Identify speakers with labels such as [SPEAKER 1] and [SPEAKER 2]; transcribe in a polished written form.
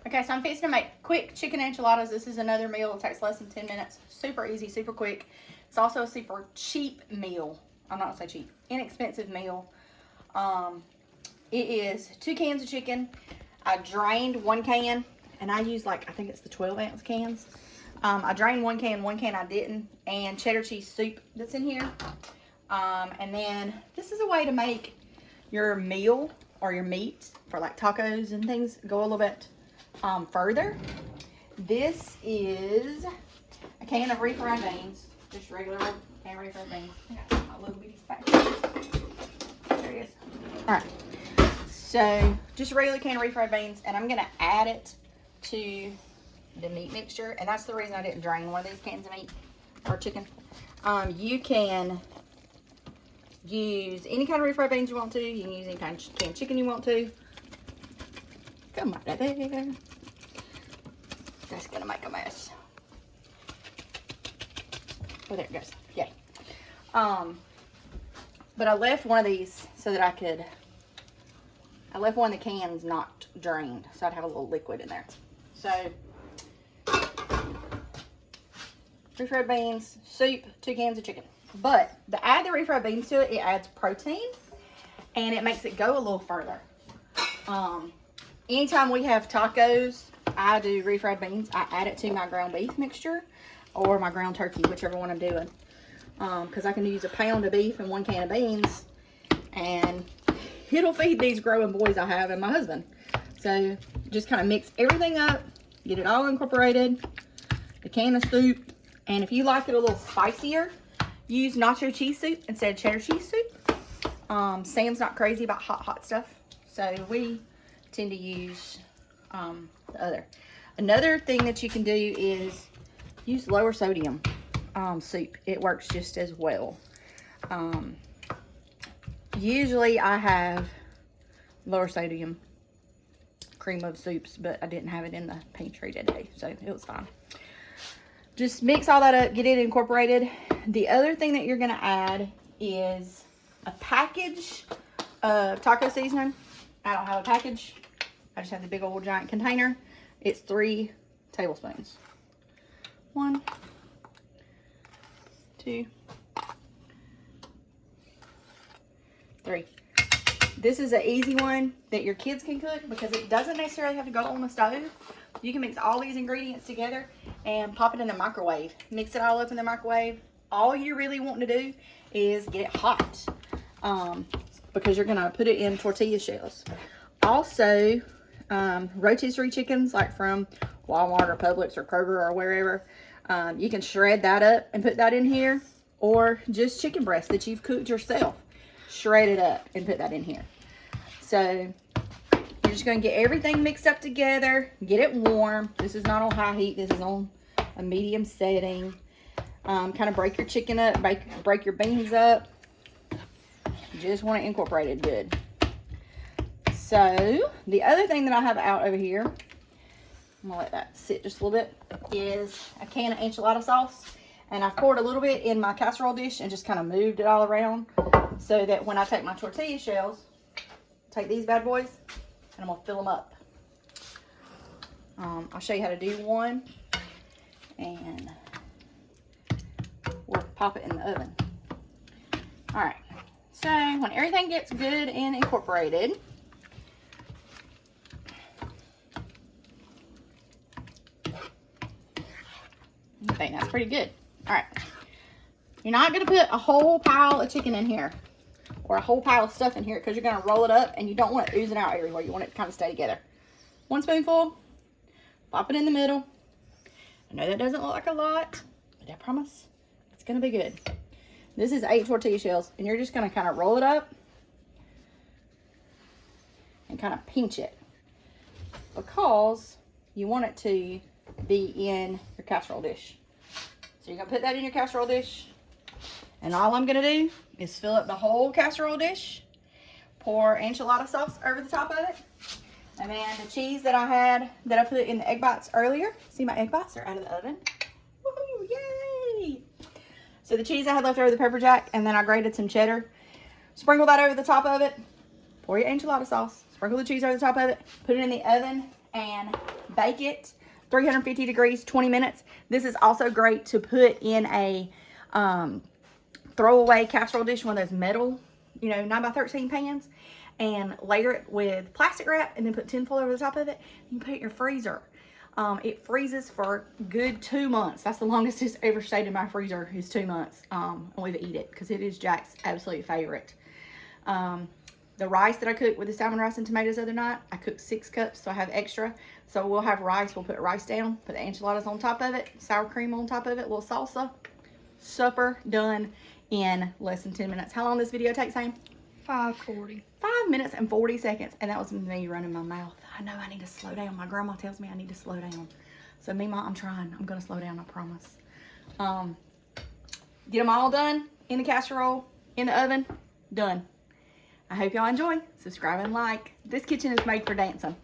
[SPEAKER 1] Okay, so I'm fixing to make quick chicken enchiladas. This is another meal. It takes less than 10 minutes. Super easy, super quick. It's also a super cheap meal. I'm not gonna say cheap, inexpensive meal. It is 2 cans of chicken. I drained 1 can, and I use like, I think it's the 12-ounce cans. I drained 1 can I didn't, and cheddar cheese soup that's in here. And then this is a way to make your meal or your meat for like tacos and things go a little bit further. This is a can of refried beans, just regular can of refried beans. I got my little bitty spatula. There it is. All right, so just a regular can of refried beans, and I'm gonna add it to the meat mixture, and that's the reason I didn't drain one of these cans of meat or chicken. You can use any kind of refried beans you want to. You can use any kind of canned chicken you want to. Come on, there. That's gonna make a mess. Oh, there it goes. Yay. But I left one of these so that I left one of the cans not drained, so I'd have a little liquid in there. So, refried beans, soup, 2 cans of chicken. But to add the refried beans to it, it adds protein and it makes it go a little further. Anytime we have tacos, I do refried beans. I add it to my ground beef mixture or my ground turkey, whichever one I'm doing. Because I can use a pound of beef and 1 can of beans, and it'll feed these growing boys I have and my husband. So just kind of mix everything up, get it all incorporated, the can of soup, and if you like it a little spicier, use nacho cheese soup instead of cheddar cheese soup. Sam's not crazy about hot stuff, so we tend to use the other. Another thing that you can do is use lower sodium soup. It works just as well. Usually I have lower sodium cream of soups, but I didn't have it in the pantry today, so it was fine. Just mix all that up, get it incorporated. The other thing that you're gonna add is a package of taco seasoning. I don't have a package. I just have the big old giant container. It's 3 tablespoons. 1, 2, 3. This is an easy one that your kids can cook because it doesn't necessarily have to go on the stove. You can mix all these ingredients together and pop it in the microwave. Mix it all up in the microwave. All you really want to do is get it hot because you're going to put it in tortilla shells. Also, rotisserie chickens like from Walmart or Publix or Kroger or wherever, you can shred that up and put that in here, or just chicken breast that you've cooked yourself. Shred it up and put that in here. So you're just going to get everything mixed up together, get it warm. This is not on high heat. This is on a medium setting. Kind of break your chicken up, break your beans up. You just want it incorporated good. So the other thing that I have out over here, I'm going to let that sit just a little bit, is a can of enchilada sauce. And I've poured a little bit in my casserole dish and just kind of moved it all around so that when I take my tortilla shells, take these bad boys, and I'm going to fill them up. I'll show you how to do one, and we'll pop it in the oven. All right, so when everything gets good and incorporated, I think that's pretty good. All right, you're not going to put a whole pile of chicken in here or a whole pile of stuff in here because you're going to roll it up and you don't want it oozing out everywhere. You want it to kind of stay together. 1 spoonful, pop it in the middle. I know that doesn't look like a lot, but I promise it's going to be good. This is 8 tortilla shells, and you're just going to kind of roll it up and kind of pinch it because you want it to be in your casserole dish. So you're going to put that in your casserole dish, and all I'm going to do is fill up the whole casserole dish, pour enchilada sauce over the top of it, and then the cheese that I had that I put in the egg bites earlier. See, my egg bites are out of the oven. Woohoo, yay! So the cheese I had left over, the pepper jack, and then I grated some cheddar. Sprinkle that over the top of it. Pour your enchilada sauce. Sprinkle the cheese over the top of it. Put it in the oven and bake it 350 degrees, 20 minutes. This is also great to put in a throwaway casserole dish, one of those metal, 9x13 pans, and layer it with plastic wrap and then put tinfoil over the top of it. You can put it in your freezer. It freezes for good 2 months. That's the longest it's ever stayed in my freezer, is 2 months. And we've eaten it because it is Jack's absolute favorite. The rice that I cooked with the salmon rice and tomatoes the other night, I cooked 6 cups, so I have extra. So we'll have rice. We'll put rice down, put the enchiladas on top of it, sour cream on top of it, a little salsa. Supper done in less than 10 minutes. How long this video take, Sam?
[SPEAKER 2] 5:40.
[SPEAKER 1] 5 minutes and 40 seconds. And that was me running my mouth. I know I need to slow down. My grandma tells me I need to slow down. So meanwhile, I'm trying. I'm going to slow down, I promise. Get them all done in the casserole, in the oven, done. I hope y'all enjoy. Subscribe and like. This kitchen is made for dancing.